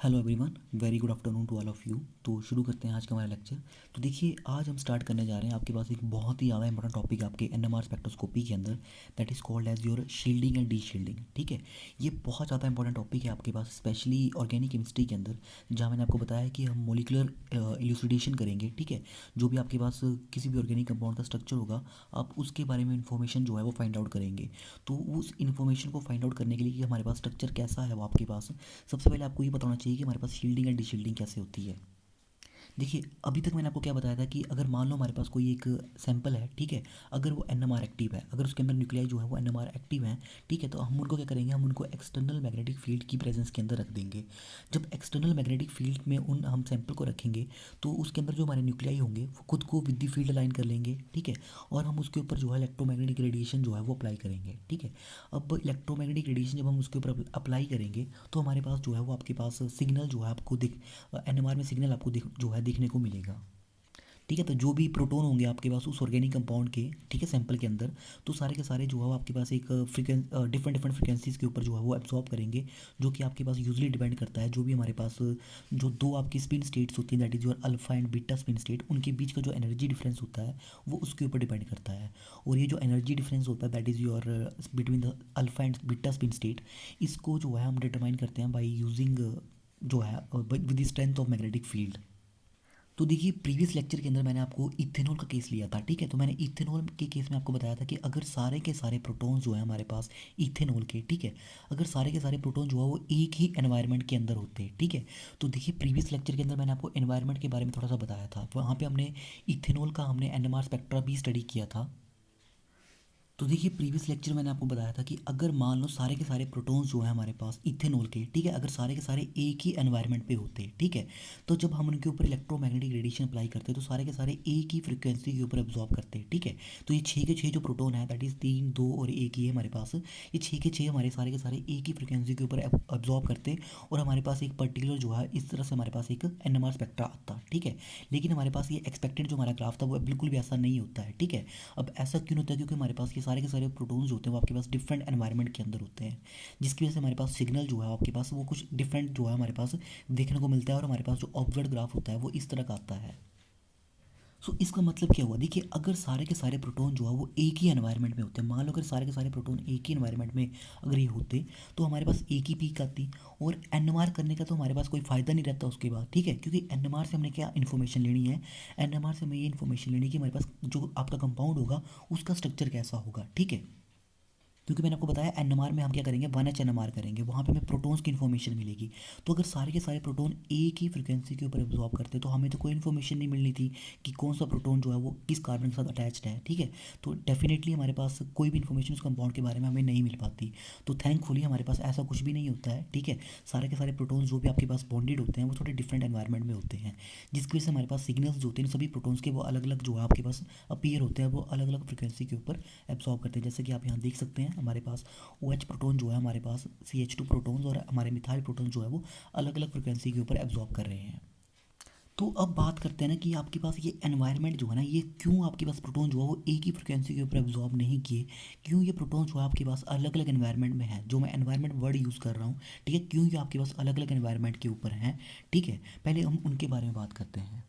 Hello everyone, very good afternoon to all of you. तो शुरू करते हैं आज का हमारा लेक्चर। तो देखिए, आज हम स्टार्ट करने जा रहे हैं आपके पास एक बहुत ही ज़्यादा इंपॉर्टेंट टॉपिक आपके एनएमआर स्पेक्ट्रोस्कोपी के अंदर, that is called as your shielding and deshielding. ठीक है, ये बहुत ज़्यादा इंपॉर्टेंट टॉपिक है आपके पास, स्पेशली ऑर्गेनिक केमिस्ट्री के अंदर, जहाँ मैंने आपको बताया कि हम मोलिकुलर इल्यूसिडेशन करेंगे। ठीक है, जो भी आपके पास किसी भी ऑर्गेनिक कंपाउंड का स्ट्रक्चर होगा, आप उसके बारे में इंफॉर्मेशन जो है वो फाइंड आउट करेंगे। तो उस इन्फॉर्मेशन को फाइंड आउट करने के लिए कि हमारे पास स्ट्रक्चर कैसा है वो आपके पास, सबसे पहले आपको ये बताना चाहिए कि हमारे पास शील्डिंग एंड डीशील्डिंग कैसे होती है। देखिए, अभी तक मैंने आपको क्या बताया था कि अगर मान लो हमारे पास कोई एक सैंपल है, ठीक है, अगर वो एनएमआर एक्टिव है, अगर उसके अंदर न्यूक्लियाई जो है वो एनएमआर एक्टिव है, ठीक है, तो हम उनको क्या करेंगे, हम उनको एक्सटर्नल मैग्नेटिक फील्ड की प्रेजेंस के अंदर रख देंगे। जब एक्सटर्नल मैग्नेटिक फील्ड में उन हम सैंपल को रखेंगे, तो उसके अंदर जो हमारे न्यूक्लियाई होंगे वो खुद को विद द फील्ड अलाइन कर लेंगे। ठीक है, और हम उसके ऊपर जो है इलेक्ट्रोमैग्नेटिक रेडिएशन जो है वो अप्लाई करेंगे। ठीक है, अब इलेक्ट्रोमैग्नेटिक रेडिएशन जब हम उसके ऊपर अप्लाई करेंगे, तो हमारे पास जो है वो आपके पास सिग्नल जो है आपको दिख एनएमआर में सिग्नल आपको जो है देखने को मिलेगा। ठीक है, तो जो भी प्रोटॉन होंगे आपके पास उस ऑर्गेनिक कंपाउंड के, ठीक है, सैंपल के अंदर, तो सारे के सारे जो है वो आपके पास एक डिफरेंट डिफरेंट फ्रिक्वेंसीज़ के ऊपर जो है वो एब्जॉर्ब करेंगे, जो कि आपके पास यूजली डिपेंड करता है, जो भी हमारे पास जो दो आपकी स्पिन स्टेट्स होती हैं, that is your alpha and beta spin state, उनके बीच का जो एनर्जी डिफरेंस होता है वो उसके ऊपर डिपेंड करता है। और ये जो एनर्जी डिफरेंस होता है that is your between the alpha and beta spin state, इसको जो है हम डिटरमाइन करते हैं बाई यूजिंग जो है with the strength of magnetic field. तो देखिए, प्रीवियस लेक्चर के अंदर मैंने आपको इथेनॉल का केस लिया था। ठीक है, तो मैंने इथेनॉल के केस में आपको बताया था कि अगर सारे के सारे प्रोटॉन्स जो है हमारे पास इथेनॉल के, ठीक है, अगर सारे के सारे प्रोटॉन जो है वो एक ही एनवायरनमेंट के अंदर होते हैं। ठीक है, तो देखिए, प्रीवियस लेक्चर के अंदर मैंने आपको एनवायरनमेंट के बारे में थोड़ा सा बताया था, वहाँ पे हमने इथेनॉल का हमने एनएमआर स्पेक्ट्रा भी स्टडी किया था। तो देखिए, प्रीवियस लेक्चर मैंने आपको बताया था कि अगर मान लो सारे के सारे प्रोटॉन्स जो है हमारे पास इथेनॉल के, ठीक है, अगर सारे के सारे एक ही एनवायरनमेंट पे होते हैं, ठीक है, तो जब हम उनके ऊपर इलेक्ट्रोमैग्नेटिक रेडिएशन अप्लाई करते हैं तो सारे के सारे एक ही फ्रिक्वेंसी के ऊपर एब्जॉर्ब करते हैं। ठीक है, तो ये छः के छः जो प्रोटॉन है, दैट इज़ तीन दो और एक ही है हमारे पास, ये छः के छः हमारे सारे के सारे एक ही फ्रिक्वेंसी के ऊपर एब्जॉर्ब करते हैं, और हमारे पास एक पर्टिकुलर जो है इस तरह से हमारे पास एक एनएमआर स्पेक्ट्रा आता। ठीक है, लेकिन हमारे पास ये एक्सपेक्टेड जो हमारा ग्राफ था वो बिल्कुल भी ऐसा नहीं होता है। ठीक है, अब ऐसा क्यों होता है, क्योंकि हमारे पास ये सारे के सारे प्रोटॉन्स जो होते हैं वो आपके पास डिफरेंट एनवायरनमेंट के अंदर होते हैं, जिसकी वजह से हमारे पास सिग्नल जो है आपके पास वो कुछ डिफरेंट जो है हमारे पास देखने को मिलता है, और हमारे पास जो ऑब्जर्व ग्राफ होता है वो इस तरह का आता है। सो इसका मतलब क्या हुआ, देखिए, अगर सारे के सारे प्रोटॉन जो है वो एक ही एनवायरनमेंट में होते हैं, मान लो अगर सारे के सारे प्रोटॉन एक ही एनवायरनमेंट में अगर ये होते, तो हमारे पास एक ही पीक आती, और एनएमआर करने का तो हमारे पास कोई फ़ायदा नहीं रहता उसके बाद। ठीक है, क्योंकि एनएमआर से हमने क्या इन्फॉर्मेशन लेनी है, एनएमआर से हमें ये इन्फॉर्मेशन लेनी है कि हमारे पास जो आपका कंपाउंड होगा उसका स्ट्रक्चर कैसा होगा। ठीक है, क्योंकि मैंने आपको बताया एनएमआर में हम क्या करेंगे, 1H एनएमआर करेंगे, वहाँ पे हमें प्रोटॉन्स की इन्फॉर्मेशन मिलेगी। तो अगर सारे के सारे प्रोटॉन एक ही फ्रिक्वेंसी के ऊपर एब्जॉर्ब करते हैं तो हमें तो कोई इन्फॉर्मेशन नहीं मिलनी थी कि कौन सा प्रोटॉन जो है वो किस कार्बन के साथ अटैच्ड है। ठीक है, तो डेफिनेटली हमारे पास कोई भी इन्फॉर्मेशन उस कंपाउंड के बारे में हमें नहीं मिल पाती। तो थैंकफुली हमारे पास ऐसा कुछ भी नहीं होता है। ठीक है, सारे के सारे प्रोटॉन्स जो भी आपके पास बॉन्डेड होते हैं वो थोड़े डिफरेंट एनवायरनमेंट में होते हैं, जिसकी वजह से हमारे पास सिग्नल्स जो होते हैं सभी प्रोटॉन्स के वो अलग अलग जो है आपके पास अपीयर होते हैं, वो अलग अलग फ्रिक्वेंसी के ऊपर एब्जॉर्ब करते हैं। जैसे कि आप यहाँ देख सकते हैं, हमारे पास OH प्रोटॉन जो है हमारे पास CH2 प्रोटॉन्स और हमारे मिथाइल प्रोटॉन जो है वो अलग अलग फ्रिक्वेंसी के ऊपर एब्जॉर्ब कर रहे हैं। तो अब बात करते हैं ना कि आपके पास ये एनवायरनमेंट जो है ना, ये क्यों आपके पास प्रोटॉन जो है वो एक ही फ्रिक्वेंसी के ऊपर एब्जॉर्ब नहीं किए, क्यों ये प्रोटॉन जो है आपके पास अलग अलग एनवायरनमेंट में है, जो मैं एनवायरनमेंट वर्ड यूज़ कर रहा हूँ, ठीक है, क्यों ये आपके पास अलग अलग एनवायरनमेंट के ऊपर हैं। ठीक है, पहले हम उनके बारे में बात करते हैं।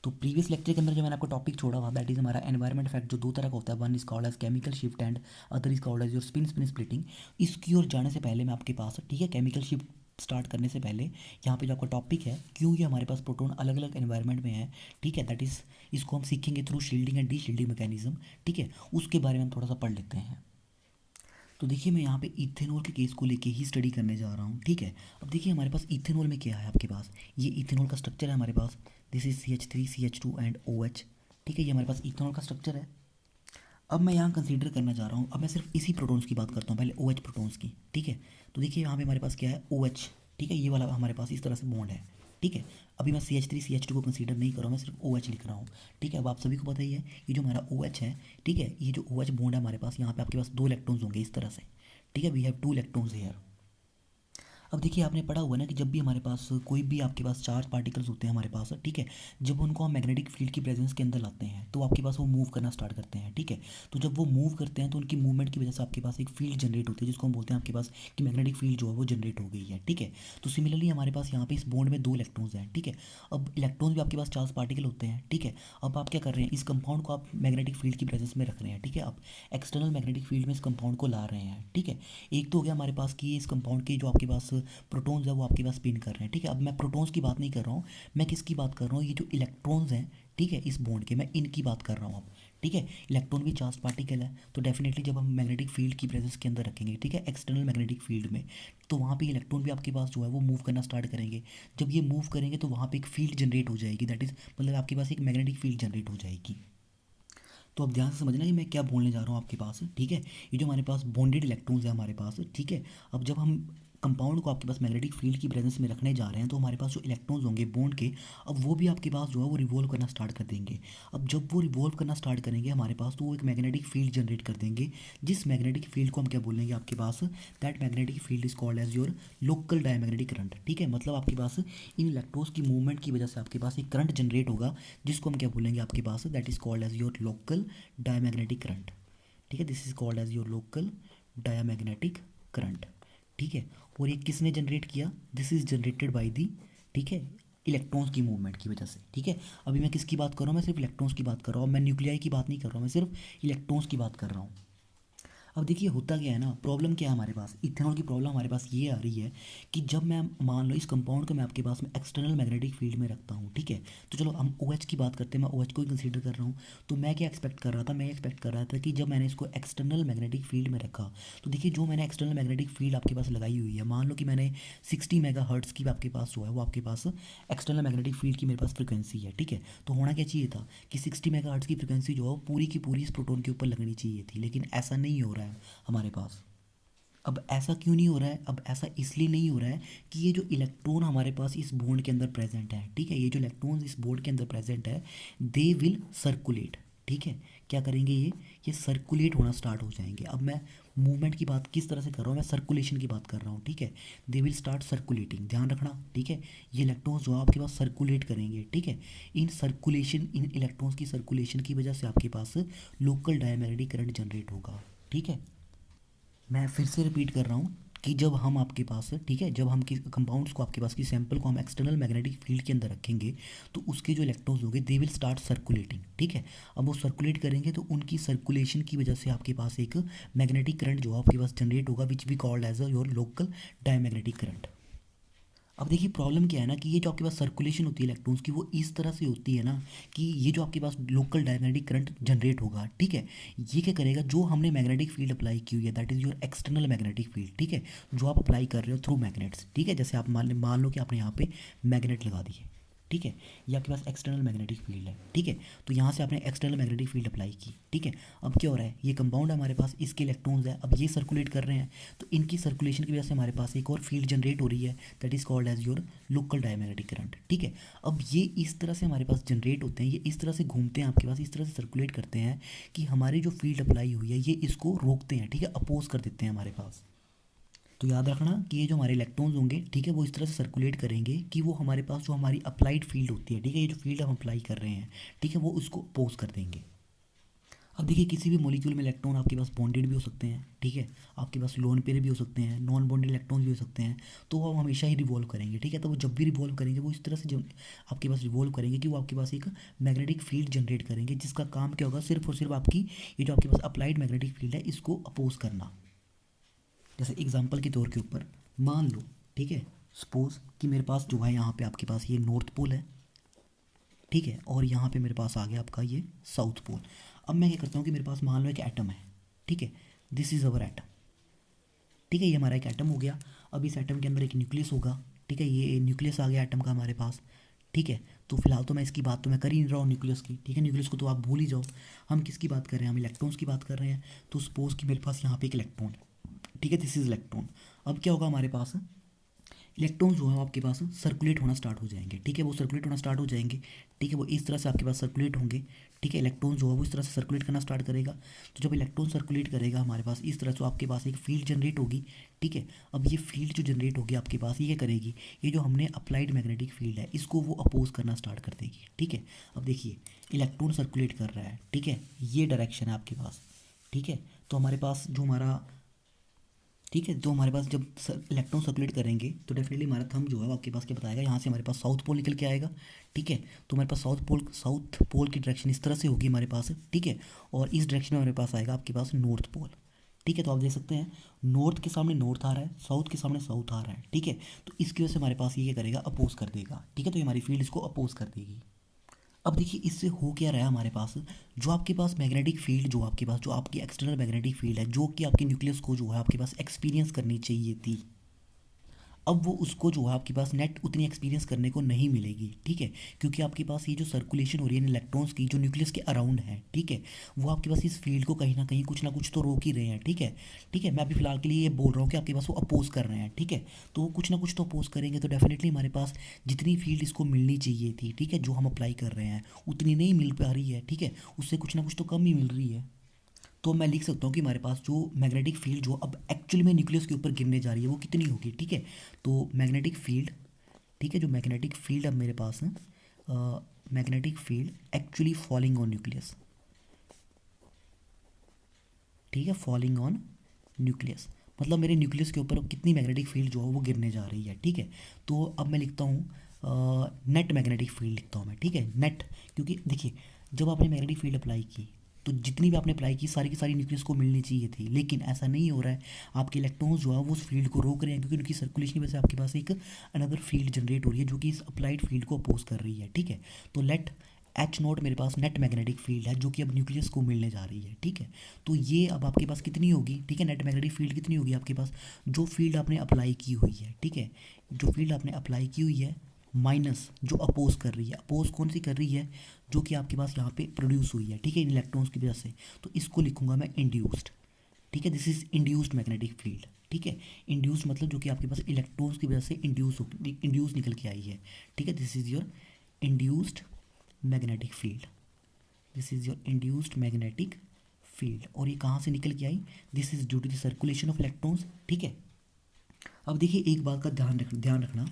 तो प्रीवियस लेक्चर के अंदर जो मैंने आपको टॉपिक छोड़ा था दैट इज़ हमारा एनवायरनमेंट इफेक्ट, जो दो तरह का होता है, one is called as chemical shift and other is called as your spin spin splitting. इसकी ओर जाने से पहले मैं आपके पास, ठीक है, केमिकल शिफ्ट स्टार्ट करने से पहले यहाँ पे जो आपका टॉपिक है, क्यों ये हमारे पास प्रोटॉन अलग अलग एनवायरनमेंट में है, ठीक है, दैट इज़ इसको हम सीखेंगे through shielding and D shielding mechanism. ठीक है, उसके बारे में हम थोड़ा सा पढ़ लेते हैं। तो देखिए, मैं यहाँ पे इथेनॉल के केस को लेके ही स्टडी करने जा रहा हूँ। ठीक है, अब देखिए हमारे पास इथेनॉल में क्या है, आपके पास ये इथेनॉल का स्ट्रक्चर है हमारे पास, this is CH3 CH2 and OH। ठीक है, ये हमारे पास इथेनॉल का स्ट्रक्चर है। अब मैं यहाँ कंसीडर करना चाह रहा हूँ, अब मैं सिर्फ इसी प्रोटॉन्स की बात करता हूँ, पहले OH प्रोटॉन्स की। ठीक है, तो देखिए यहाँ पे हमारे पास क्या है, OH। ठीक है, ये वाला हमारे पास इस तरह से बॉन्ड है। ठीक है, अभी मैं CH3 CH2 को कंसीडर नहीं कर रहा हूँ, मैं सिर्फ OH लिख रहा हूँ। ठीक है, अब आप सभी को पता ही है ये जो हमारा OH है, ठीक है, ये जो OH बॉन्ड है हमारे पास, यहाँ पे आपके पास दो इलेक्ट्रॉन्स होंगे इस तरह से। ठीक है, we have two electrons here. अब देखिए आपने पढ़ा हुआ ना कि जब भी हमारे पास कोई भी आपके पास चार्ज पार्टिकल्स होते हैं हमारे पास, ठीक है, जब उनको हम मैग्नेटिक फील्ड की प्रेजेंस के अंदर लाते हैं तो आपके पास वो मूव करना स्टार्ट करते हैं, ठीक है। तो जब वो मूव करते हैं तो उनकी मूवमेंट की वजह से आपके पास एक फील्ड जनरेट होती है जिसको हम बोलते हैं आपके पास कि मैग्नेटिक फील्ड जो है वो जनरेट हो गई है, ठीक है। तो सिमिलरली हमारे पास यहाँ पे इस बॉन्ड में 2 इलेक्ट्रॉन्स हैं, ठीक है। अब इलेक्ट्रॉन्स भी आपके पास चार्ज पार्टिकल होते हैं, ठीक है। अब आप क्या कर रहे हैं, इस कंपाउंड को आप मैग्नेटिक फील्ड की प्रेजेंस में रख रहे हैं, ठीक है। आप एक्सटर्नल मैग्नेटिक फील्ड में इस कंपाउंड को ला रहे हैं, ठीक है। एक तो हो गया हमारे पास कि इस कंपाउंड के जो आपके पास प्रोटॉन्स है वो आपके पास स्पिन कर रहे हैं, ठीक है। अब मैं प्रोटॉन्स की बात नहीं कर रहा हूँ, मैं किसकी बात कर रहा हूँ, ये जो इलेक्ट्रॉन्स हैं, ठीक है, इस बॉन्ड के, मैं इनकी बात कर रहा हूँ अब, ठीक है। इलेक्ट्रॉन भी चार्ज पार्टिकल है, तो डेफिनेटली जब हम मैग्नेटिक फील्ड की प्रेजेंस के अंदर रखेंगे, ठीक है, एक्सटर्नल मैग्नेटिक फील्ड में, तो वहाँ पे इलेक्ट्रॉन भी आपके पास जो है वो मूव करना स्टार्ट करेंगे। जब ये मूव करेंगे तो वहाँ पे एक फील्ड जनरेट हो जाएगी, दैट इज़ मतलब आपके पास एक मैग्नेटिक फील्ड जनरेट हो जाएगी। तो अब ध्यान से समझना कि मैं क्या बोलने जा रहा हूँ आपके पास, ठीक है। ये जो हमारे पास बॉन्डेड इलेक्ट्रॉन्स है हमारे पास, ठीक है। अब जब हम कंपाउंड को आपके पास मैग्नेटिक फील्ड की प्रेजेंस में रखने जा रहे हैं तो हमारे पास जो इलेक्ट्रॉन्स होंगे बॉन्ड के, अब वो भी आपके पास जो है वो रिवॉल्व करना स्टार्ट कर देंगे। अब जब वो रिवॉल्व करना स्टार्ट करेंगे हमारे पास, तो वो एक मैग्नेटिक फील्ड जनरेट कर देंगे, जिस मैग्नेटिक फील्ड को हम क्या बोलेंगे आपके पास, that magnetic field is called as your local diamagnetic current, ठीक है। मतलब आपके पास इन इलेक्ट्रॉन्स की मूवमेंट की वजह से आपके पास एक करंट जनरेट होगा जिसको हम क्या बोलेंगे आपके पास, that is called as your local diamagnetic current, ठीक है। This is called as your local diamagnetic current, ठीक है। और ये किसने जनरेट किया, this is generated by the, ठीक है, इलेक्ट्रॉन्स की मूवमेंट की वजह से, ठीक है। अभी मैं किसकी बात कर रहा हूँ, मैं सिर्फ इलेक्ट्रॉन्स की बात कर रहा हूँ, मैं न्यूक्लियाई की बात नहीं कर रहा हूँ, मैं सिर्फ इलेक्ट्रॉन्स की बात कर रहा हूँ। अब देखिए होता क्या है ना, प्रॉब्लम क्या है हमारे पास, इथेनॉल की प्रॉब्लम हमारे पास ये आ रही है कि जब मैं मान लो इस कंपाउंड को मैं आपके पास में एक्सटर्नल मैग्नेटिक फील्ड में रखता हूँ, ठीक है। तो चलो हम ओ एच की बात करते हैं, मैं ओ एच को ही कंसीडर कर रहा हूँ। तो मैं क्या एक्सपेक्ट कर रहा था, मैं एक्सपेक्ट कर रहा था कि जब मैंने इसको एक्सटर्नल मैग्नेटिक फील्ड में रखा, तो देखिए जो मैंने एक्सटर्नल मैग्नेटिक फील्ड आपके पास लगाई हुई है, मान लो कि मैंने 60 मेगाहर्ट्ज़ की आपके पास जो है वो आपके पास एक्सटर्नल मैग्नेटिक फील्ड की मेरे पास फ्रिक्वेंसी है, ठीक है। तो होना क्या चाहिए था कि 60 मेगाहर्ट्ज़ की फ्रिक्वेंसी जो है वो पूरी की पूरी इस प्रोटॉन के ऊपर लगनी चाहिए थी, लेकिन ऐसा नहीं हो रहा है हमारे पास। अब ऐसा क्यों नहीं हो रहा है, अब ऐसा इसलिए नहीं हो रहा है कि ये जो इलेक्ट्रॉन हमारे पास इस बॉन्ड के अंदर प्रेजेंट है, ठीक है, ये जो इलेक्ट्रॉन्स इस बॉन्ड के अंदर प्रेजेंट है, दे विल सर्कुलेट, ठीक है। क्या करेंगे, ये सर्कुलेट होना स्टार्ट हो जाएंगे। अब मैं मूवमेंट की बात किस तरह से कर रहा हूँ, मैं सर्कुलेशन की बात कर रहा हूँ, ठीक है। दे विल स्टार्ट सर्कुलेटिंग, ध्यान रखना, ठीक है। ये इलेक्ट्रॉन्स जो आपके पास सर्कुलेट करेंगे, ठीक है। इन सर्कुलेशन, इन इलेक्ट्रॉन्स की सर्कुलेशन की वजह से आपके पास लोकल डायमैग्नेटिक करंट जनरेट होगा, ठीक है। मैं फिर से रिपीट कर रहा हूँ कि जब हम आपके पास, ठीक है, जब हम किस कंपाउंड्स को आपके पास की सैंपल को हम एक्सटर्नल मैग्नेटिक फील्ड के अंदर रखेंगे तो उसके जो इलेक्ट्रॉन्स होंगे दे विल स्टार्ट सर्कुलेटिंग, ठीक है। अब वो सर्कुलेट करेंगे तो उनकी सर्कुलेशन की वजह से आपके पास एक मैग्नेटिक करंट जो आपके पास जनरेट होगा which we called as your local diamagnetic current. अब देखिए प्रॉब्लम क्या है ना कि ये जो आपके पास सर्कुलेशन होती है इलेक्ट्रॉन्स की वो इस तरह से होती है ना कि ये जो आपके पास लोकल डायमैग्नेटिक करंट जनरेट होगा, ठीक है, ये क्या करेगा, जो हमने मैग्नेटिक फील्ड अप्लाई की हुई है that is your external magnetic field, ठीक है, जो आप अप्लाई कर रहे हो थ्रू मैग्नेट्स, ठीक है। जैसे आप मान लो कि आपने यहाँ पे मैग्नेट लगा दिए, ठीक है, ये आपके पास एक्सटर्नल मैग्नेटिक फील्ड है, ठीक है। तो यहाँ से आपने एक्सटर्नल मैग्नेटिक फील्ड अप्लाई की, ठीक है। अब क्या हो रहा है, ये कंपाउंड है हमारे पास, इसके इलेक्ट्रॉन्स है, अब ये सर्कुलेट कर रहे हैं, तो इनकी सर्कुलेशन की वजह से हमारे पास एक और फील्ड जनरेट हो रही है that is called as your local diamagnetic current, ठीक है। अब ये इस तरह से हमारे पास जनरेट होते हैं, ये इस तरह से घूमते हैं आपके पास, इस तरह से सर्कुलेट करते हैं कि हमारी जो फील्ड अप्लाई हुई है ये इसको रोकते हैं, ठीक है, अपोज कर देते हैं हमारे पास। तो याद रखना कि ये जो हमारे इलेक्ट्रॉन्स होंगे, ठीक है, वो इस तरह से सर्कुलेट करेंगे कि वो हमारे पास जो हमारी अप्लाइड फील्ड होती है, ठीक है, ये जो फील्ड हम अप्लाई कर रहे हैं, ठीक है, वो उसको अपोज कर देंगे। अब देखिए किसी भी मॉलिक्यूल में इलेक्ट्रॉन आपके पास बॉन्डेड भी हो सकते हैं, ठीक है, आपके पास लोन पेयर भी हो सकते हैं, नॉन बॉन्डेड इलेक्ट्रॉन्स भी हो सकते हैं, तो वो हमेशा ही रिवॉल्व करेंगे, ठीक है। तो वो जब भी रिवॉल्व करेंगे वो इस तरह से जब आपके पास रिवॉल्व करेंगे कि वो आपके पास एक मैग्नेटिक फील्ड जनरेट करेंगे जिसका काम क्या होगा, सिर्फ और सिर्फ आपकी ये जो आपके पास अप्लाइड मैग्नेटिक फील्ड है इसको अपोज करना। जैसे एग्जांपल के तौर के ऊपर मान लो, ठीक है, सपोज कि मेरे पास जो है यहाँ पे आपके पास ये नॉर्थ पोल है, ठीक है, और यहाँ पे मेरे पास आ गया आपका ये साउथ पोल। अब मैं क्या करता हूँ कि मेरे पास मान लो एक एटम है, ठीक है, दिस इज़ अवर एटम, ठीक है, ये हमारा एक एटम हो गया। अब इस एटम के अंदर एक न्यूक्लियस होगा, ठीक है, ये न्यूक्लियस आ गया एटम का हमारे पास, ठीक है। तो फिलहाल तो मैं इसकी बात तो मैं कर ही नहीं रहा हूँ न्यूक्लियस की, ठीक है, न्यूक्लियस को तो आप भूल ही जाओ। हम किसकी बात कर रहे हैं, हम इलेक्ट्रॉन्स की बात कर रहे हैं। तो सपोज कि मेरे पास यहाँ पे एक इलेक्ट्रॉन है, ठीक है, दिस इज इलेक्ट्रॉन। अब क्या होगा हमारे पास, इलेक्ट्रॉन जो है आपके पास सर्कुलेट होना स्टार्ट हो जाएंगे, ठीक है, वो सर्कुलेट होना स्टार्ट हो जाएंगे, ठीक है, वो इस तरह से आपके पास सर्कुलेट होंगे, ठीक है, इलेक्ट्रॉन जो है वो इस तरह से सर्कुलेट करना स्टार्ट करेगा। तो जब इलेक्ट्रॉन सर्कुलेट करेगा हमारे पास इस तरह से, आपके पास एक फील्ड जनरेट होगी, ठीक है। अब ये फील्ड जो जनरेट होगी आपके पास, ये क्या करेगी, ये जो हमने अप्लाइड मैग्नेटिक फील्ड है इसको वो अपोज करना स्टार्ट कर देगी, ठीक है। अब देखिए इलेक्ट्रॉन सर्कुलेट कर रहा है, ठीक है, ये डायरेक्शन है आपके पास, ठीक है। तो हमारे पास जो हमारा, ठीक है, तो हमारे पास जब इलेक्ट्रॉन सर्कुलेट करेंगे तो डेफिनेटली हमारा थंब जो है वो आपके पास क्या बताएगा, यहाँ से हमारे पास साउथ पोल निकल के आएगा, ठीक है। तो हमारे पास साउथ पोल की डायरेक्शन इस तरह से होगी हमारे पास, ठीक है, और इस डायरेक्शन में हमारे पास आएगा आपके पास नॉर्थ पोल, ठीक है। तो आप देख सकते हैं नॉर्थ के सामने नॉर्थ आ रहा है, साउथ के सामने साउथ आ रहा है, ठीक है। तो इसकी वजह से हमारे पास ये क्या करेगा, अपोज कर देगा, ठीक है। तो ये हमारी फील्ड इसको अपोज कर देगी। अब देखिए इससे हो क्या रहा है हमारे पास, जो आपके पास मैग्नेटिक फील्ड, जो आपके पास जो आपकी एक्सटर्नल मैग्नेटिक फील्ड है, जो कि आपके न्यूक्लियस को जो है आपके पास एक्सपीरियंस करनी चाहिए थी, अब वो उसको जो है आपके पास नेट उतनी एक्सपीरियंस करने को नहीं मिलेगी, ठीक है। क्योंकि आपके पास ये जो सर्कुलेशन हो रही है इलेक्ट्रॉन्स की जो न्यूक्लियस के अराउंड है, ठीक है, वो आपके पास इस फील्ड को कहीं ना कुछ तो रोक ही रहे हैं, ठीक है। ठीक है, मैं अभी फिलहाल के लिए ये बोल रहा हूँ कि आपके पास वो अपोज कर रहे हैं, ठीक है। तो वो कुछ ना कुछ तो अपोज करेंगे, तो डेफिनेटली हमारे पास जितनी फील्ड इसको मिलनी चाहिए थी, ठीक है, जो हम अप्लाई कर रहे हैं उतनी नहीं मिल पा रही है, ठीक है, उससे कुछ ना कुछ तो कम ही मिल रही है। तो मैं लिख सकता हूँ कि हमारे पास जो मैग्नेटिक फील्ड जो अब एक्चुअली में न्यूक्लियस के ऊपर गिरने जा रही है वो कितनी होगी, ठीक है। तो मैग्नेटिक फील्ड, ठीक है, जो मैग्नेटिक फील्ड अब मेरे पास है, magnetic field actually falling on nucleus, ठीक है, फॉलिंग ऑन न्यूक्लियस, मतलब मेरे न्यूक्लियस के ऊपर अब कितनी मैग्नेटिक फील्ड जो है वो गिरने जा रही है, ठीक है। तो अब मैं लिखता हूँ नेट मैग्नेटिक फील्ड लिखता हूँ मैं, ठीक है, नेट। क्योंकि देखिए जब आपने मैग्नेटिक फील्ड अप्लाई की तो जितनी भी आपने अप्लाई की सारी की सारी न्यूक्लियस को मिलनी चाहिए थी, लेकिन ऐसा नहीं हो रहा है। आपके इलेक्ट्रॉन्स जो है वो उस फील्ड को रोक रहे हैं, क्योंकि उनकी सर्कुलेशन की वजह से आपके पास एक अनदर फील्ड जनरेट हो रही है जो कि इस अप्लाइड फील्ड को अपोज कर रही है, ठीक है। तो लेट एच नॉट मेरे पास नेट मैग्नेटिक फील्ड है जो कि अब न्यूक्लियस को मिलने जा रही है, ठीक है। तो ये अब आपके पास कितनी होगी, ठीक है, नेट मैग्नेटिक फील्ड कितनी होगी आपके पास, जो फील्ड आपने अप्लाई की हुई है, ठीक है, जो फील्ड आपने अप्लाई की हुई है माइनस जो अपोज कर रही है, अपोज कौन सी कर रही है, जो कि आपके पास यहाँ पे प्रोड्यूस हुई है, ठीक है, इन इलेक्ट्रॉन्स की वजह से। तो इसको लिखूंगा मैं इंड्यूस्ड, ठीक है, this is induced magnetic field, ठीक है। इंड्यूस मतलब जो कि आपके पास इलेक्ट्रॉन्स की वजह से इंड्यूस निकल के आई है, ठीक है, this is your induced magnetic field, this is your induced magnetic field. और ये कहाँ से निकल के आई, this is due to the circulation of electrons, ठीक है। अब देखिए एक बात का ध्यान रखना,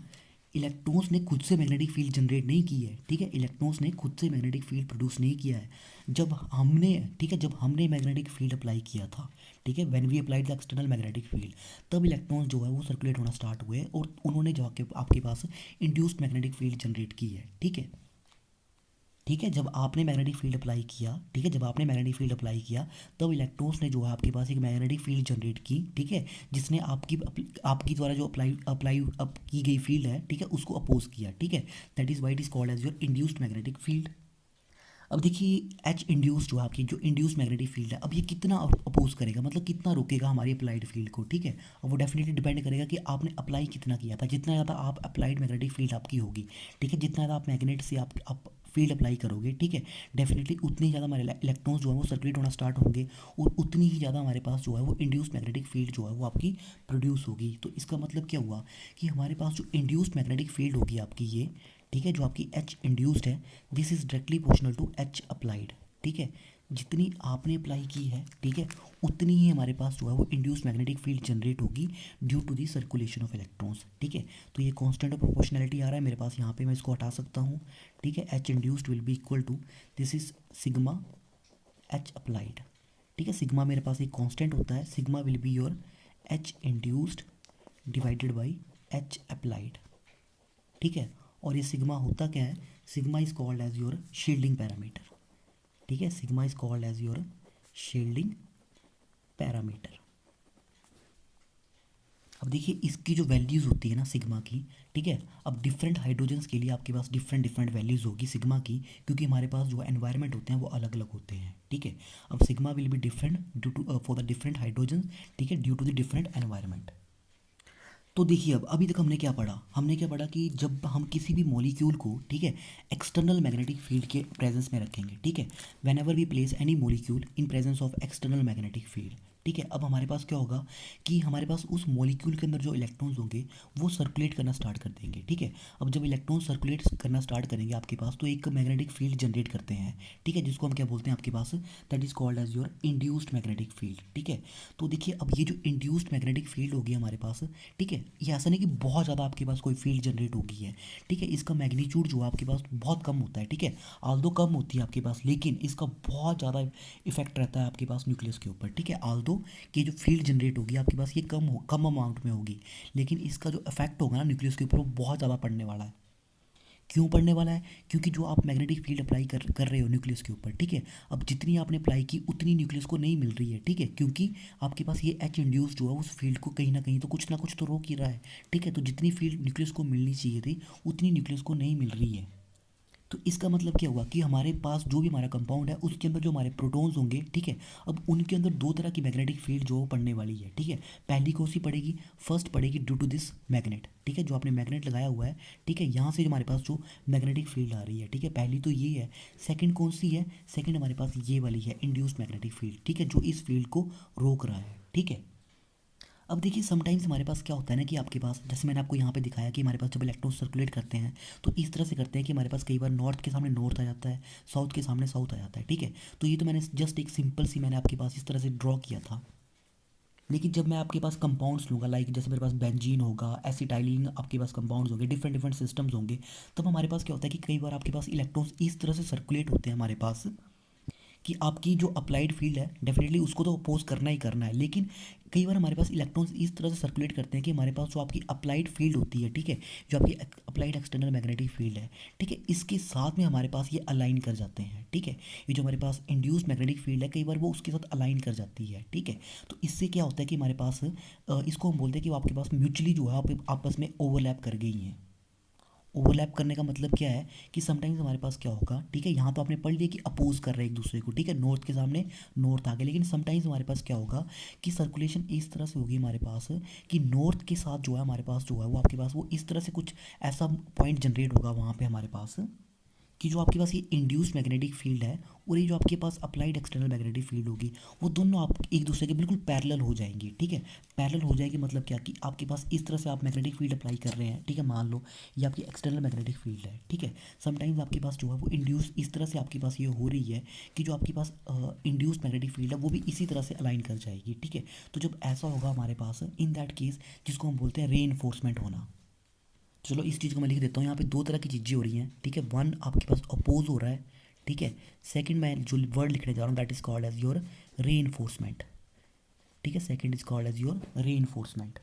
इलेक्ट्रॉन्स ने खुद से मैग्नेटिक फील्ड जनरेट नहीं की है, ठीक है, इलेक्ट्रॉन्स ने खुद से मैग्नेटिक फील्ड प्रोड्यूस नहीं किया है। जब हमने, ठीक है, जब हमने मैग्नेटिक फील्ड अप्लाई किया था, ठीक है, when we applied the external magnetic field, तब इलेक्ट्रॉन्स जो है वो सर्कुलेट होना स्टार्ट हुए और उन्होंने जो आपके पास इंड्यूस्ड मैग्नेटिक फील्ड जनरेट की है, ठीक है। ठीक है, जब आपने मैग्नेटिक फील्ड अप्लाई किया, ठीक है, जब आपने मैग्नेटिक फील्ड अप्लाई किया तब इलेक्ट्रॉन्स ने जो है आपके पास एक मैग्नेटिक फील्ड जनरेट की, ठीक है, जिसने आपकी द्वारा जो अप्लाई अप्लाई अप की गई फील्ड है, ठीक है, उसको अपोज किया, ठीक है। That is why it is called as your induced magnetic field. अब देखिए एच इंड्यूस्ड जो आपकी जो इंड्यूस्ड मैग्नेटिक फील्ड है, अब ये कितना अपोज करेगा, मतलब कितना रोकेगा हमारी अप्लाइड फील्ड को, ठीक है। और वो डेफिनेटली डिपेंड करेगा कि आपने अप्लाई कितना किया था, जितना ज़्यादा आप अप्लाइड मैग्नेटिक फील्ड आपकी होगी, ठीक है, जितना ज़्यादा आप मैग्नेट से आप फील्ड अप्लाई करोगे, ठीक है, डेफिनेटली उतनी ज़्यादा हमारे इलेक्ट्रॉन्स जो है वो सर्कुलेट होना स्टार्ट होंगे और उतनी ही ज़्यादा हमारे पास जो है वो इंड्यूस्ड मैग्नेटिक फील्ड जो है वो आपकी प्रोड्यूस होगी। तो इसका मतलब क्या हुआ कि हमारे पास जो इंड्यूस्ड मैग्नेटिक फील्ड होगी आपकी ये, ठीक है, जो आपकी एच इंड्यूस्ड है, this is directly proportional to H applied, ठीक है। जितनी आपने अप्लाई की है, ठीक है, उतनी ही हमारे पास जो है वो इंड्यूस्ड मैग्नेटिक फील्ड जनरेट होगी due to the circulation of electrons, ठीक है। तो ये कांस्टेंट ऑफ प्रोपोर्शनैलिटी आ रहा है मेरे पास यहाँ पे, मैं इसको हटा सकता हूँ, ठीक है। H induced will be equal to this is sigma H applied, ठीक है। सिग्मा मेरे पास एक कांस्टेंट होता है, sigma will be your H induced divided by H applied, ठीक है। और ये सिग्मा होता क्या है, sigma is called as your shielding parameter, ठीक है, sigma is called as your shielding parameter. अब देखिए इसकी जो वैल्यूज़ होती है ना सिग्मा की, ठीक है, अब डिफरेंट हाइड्रोजन्स के लिए आपके पास डिफरेंट डिफरेंट वैल्यूज़ होगी सिग्मा की, क्योंकि हमारे पास जो एनवायरनमेंट होते हैं वो अलग अलग होते हैं, ठीक है। अब sigma will be different due to for the different hydrogens, ठीक है, due to the different environment. तो देखिए अब अभी तक हमने क्या पढ़ा, हमने क्या पढ़ा कि जब हम किसी भी मॉलिक्यूल को, ठीक है, एक्सटर्नल मैग्नेटिक फील्ड के प्रेजेंस में रखेंगे, ठीक है, whenever we place any molecule in presence of external magnetic field, ठीक है। अब हमारे पास क्या होगा कि हमारे पास उस मॉलिक्यूल के अंदर जो इलेक्ट्रॉन्स होंगे वो सर्कुलेट करना स्टार्ट कर देंगे, ठीक है। अब जब इलेक्ट्रॉन सर्कुलेट करना स्टार्ट करेंगे आपके पास तो एक मैग्नेटिक फील्ड जनरेट करते हैं, ठीक है, जिसको हम क्या बोलते हैं आपके पास, that is called as your induced magnetic field, ठीक है। तो देखिए अब ये जो इंड्यूस्ड मैग्नेटिक फील्ड होगी हमारे पास, ठीक है, ये ऐसा नहीं कि बहुत ज़्यादा आपके पास कोई फील्ड जनरेट होगी है, ठीक है। इसका मैग्नीट्यूड जो है आपके पास बहुत कम होता है, ठीक है, आल्दो कम होती है आपके पास, लेकिन इसका बहुत ज़्यादा इफेक्ट रहता है आपके पास न्यूक्लियस के ऊपर, ठीक है। आल्दो कि जो फील्ड जनरेट होगी आपके पास ये कम अमाउंट में होगी, लेकिन इसका जो इफेक्ट होगा ना न्यूक्लियस के ऊपर वो बहुत ज़्यादा पड़ने वाला है। क्यों पड़ने वाला है? क्योंकि जो आप मैग्नेटिक फील्ड अप्लाई कर रहे हो न्यूक्लियस के ऊपर, ठीक है, अब जितनी आपने अप्लाई की उतनी न्यूक्लियस को नहीं मिल रही है, ठीक है, क्योंकि आपके पास ये एच इंड्यूस जो है उस फील्ड को कहीं ना कुछ तो रोक ही रहा है, ठीक है। तो जितनी फील्ड न्यूक्लियस को मिलनी चाहिए थी उतनी न्यूक्लियस को नहीं मिल रही है। तो इसका मतलब क्या हुआ कि हमारे पास जो भी हमारा कंपाउंड है उसके अंदर जो हमारे प्रोटॉन्स होंगे, ठीक है, अब उनके अंदर दो तरह की मैग्नेटिक फील्ड जो पड़ने वाली है, ठीक है। पहली कौन सी पड़ेगी? फर्स्ट पड़ेगी ड्यू टू दिस मैग्नेट, ठीक है, जो आपने मैग्नेट लगाया हुआ है, ठीक है, यहाँ से जो हमारे पास जो मैग्नेटिक फील्ड आ रही है, ठीक है, पहली तो ये है। सेकंड कौन सी है? सेकंड हमारे पास ये वाली है इंड्यूस्ड मैग्नेटिक फील्ड, ठीक है, जो इस फील्ड को रोक रहा है, ठीक है। अब देखिए समटाइम्स हमारे पास क्या होता है ना कि आपके पास जैसे मैंने आपको यहाँ पे दिखाया कि हमारे पास जब इलेक्ट्रॉन सर्कुलेट करते हैं तो इस तरह से करते हैं कि हमारे पास कई बार नॉर्थ के सामने नॉर्थ आ जाता है, साउथ के सामने साउथ आ जाता है, ठीक है। तो ये तो मैंने जस्ट एक सिंपल सी मैंने आपके पास इस तरह से ड्रॉ किया था। लेकिन जब मैं आपके पास कंपाउंड्स लूँगा, लाइक जैसे मेरे पास बेंजीन होगा, एसिटाइलिन, आपके पास कंपाउंड्स होंगे, डिफरेंट डिफरेंट सिस्टम्स होंगे, तब हमारे पास क्या होता है कि कई बार आपके पास इलेक्ट्रॉन्स इस तरह से सर्कुलेट होते हैं हमारे पास कि आपकी जो अप्लाइड फील्ड है डेफिनेटली उसको तो अपोज करना ही करना है, लेकिन कई बार हमारे पास इलेक्ट्रॉन्स इस तरह से सर्कुलेट करते हैं कि हमारे पास जो आपकी अप्लाइड फील्ड होती है, ठीक है, जो आपकी अप्लाइड एक्सटर्नल मैग्नेटिक फील्ड है, ठीक है, इसके साथ में हमारे पास ये अलाइन कर जाते हैं, ठीक है। ये जो हमारे पास इंड्यूस्ड मैग्नेटिक फील्ड है कई बार वो उसके साथ अलाइन कर जाती है, ठीक है। तो इससे क्या होता है कि हमारे पास इसको हम बोलते हैं कि वो आपके पास म्यूचुअली जो है आप आपस में ओवरलैप कर गई हैं। ओवरलैप करने का मतलब क्या है कि समटाइम्स हमारे पास क्या होगा, ठीक है, यहाँ तो आपने पढ़ लिया कि अपोज कर रहे हैं एक दूसरे को, ठीक है, नॉर्थ के सामने नॉर्थ आ गए, लेकिन समटाइम्स हमारे पास क्या होगा कि सर्कुलेशन इस तरह से होगी हमारे पास कि नॉर्थ के साथ जो है हमारे पास जो है वो आपके पास वो इस तरह से कुछ ऐसा पॉइंट जनरेट होगा वहाँ पे हमारे पास कि जो आपके पास ये इंड्यूस्ड मैग्नेटिक फील्ड है और ये जो आपके पास अप्लाइड एक्सटर्नल मैग्नेटिक फील्ड होगी वो दोनों आप एक दूसरे के बिल्कुल पैरेलल हो जाएंगी, ठीक है। पैरेलल हो जाएगी मतलब क्या कि आपके पास इस तरह से आप मैग्नेटिक फील्ड अप्लाई कर रहे हैं, ठीक है, मान लो ये आपकी एक्सटर्नल मैग्नेटिक फील्ड है, ठीक है। समटाइम्स आपके पास जो है वो इंड्यूस इस तरह से आपके पास ये हो रही है कि जो आपके पास इंड्यूस्ड मैग्नेटिक फील्ड है वो भी इसी तरह से अलाइन कर जाएगी, ठीक है। तो जब ऐसा होगा हमारे पास इन दैट केस जिसको हम बोलते हैं री इन्फोर्समेंट होना। चलो इस चीज़ को मैं लिख देता हूँ, यहाँ पे दो तरह की चीज़ें हो रही हैं, ठीक है, वन आपके पास अपोज हो रहा है, ठीक है। सेकंड मैं जो वर्ड लिखने जा रहा हूँ that is called as your reinforcement, ठीक है, second is called as your reinforcement,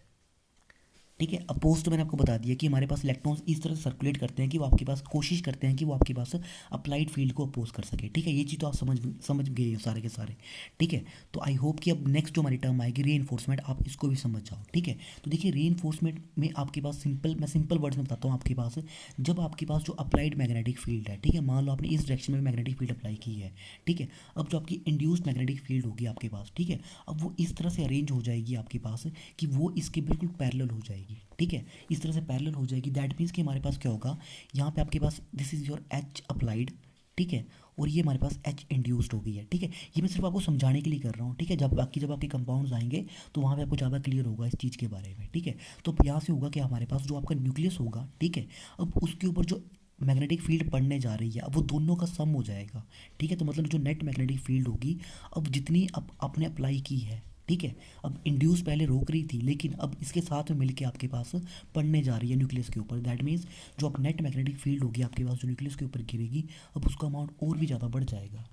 ठीक है। अपोज तो मैंने आपको बता दिया कि हमारे पास इलेक्ट्रॉन्स इस तरह से सर्कुलेट करते हैं कि वो आपके पास कोशिश करते हैं कि वो आपके पास अप्लाइड फील्ड को अपोज कर सके, ठीक है। ये चीज़ तो आप समझ गए हो सारे के सारे, ठीक है। तो आई होप कि अब नेक्स्ट जो हमारी टर्म आएगी री इन्फोर्समेंट आप इसको भी समझ जाओ, ठीक है। तो देखिए री इन्फोर्समेंट में आपके पास मैं सिंपल वर्ड्स में बताता हूँ आपके पास जब आपके पास जो अप्लाइड मैग्नेटिक फील्ड है, ठीक है, मान लो आपने इस डायरेक्शन में मैग्नेटिक फील्ड अप्लाई की है, ठीक है, अब जो आपकी इंड्यूस्ड मैग्नेटिक फील्ड होगी आपके पास, ठीक है, अब वो इस तरह से अरेंज हो जाएगी आपके पास कि वो इसके बिल्कुल पैरेलल हो जाएगी, ठीक है, इस तरह से पैरेलल हो जाएगी। दैट मीन्स कि हमारे पास क्या होगा, यहाँ पे आपके पास this is your H applied, ठीक है, और ये हमारे पास एच इंड्यूस्ड हो गई है, ठीक है। ये मैं सिर्फ आपको समझाने के लिए कर रहा हूँ, ठीक है, जब आपके कंपाउंड्स आएंगे तो वहाँ पे आपको ज़्यादा क्लियर होगा इस चीज़ के बारे में, ठीक है। तो यहाँ से होगा कि हमारे पास जो आपका न्यूक्लियस होगा, ठीक है, अब उसके ऊपर जो मैग्नेटिक फील्ड पड़ने जा रही है अब वो दोनों का सम हो जाएगा, ठीक है। तो मतलब जो नेट मैग्नेटिक फील्ड होगी अब जितनी अब आपने अप्लाई की है, ठीक है, अब इंड्यूस पहले रोक रही थी लेकिन अब इसके साथ में मिलके आपके पास पड़ने जा रही है न्यूक्लियस के ऊपर, दैट मीन्स जो अब नेट मैग्नेटिक फील्ड होगी आपके पास जो न्यूक्लियस के ऊपर गिरेगी अब उसका अमाउंट और भी ज़्यादा बढ़ जाएगा।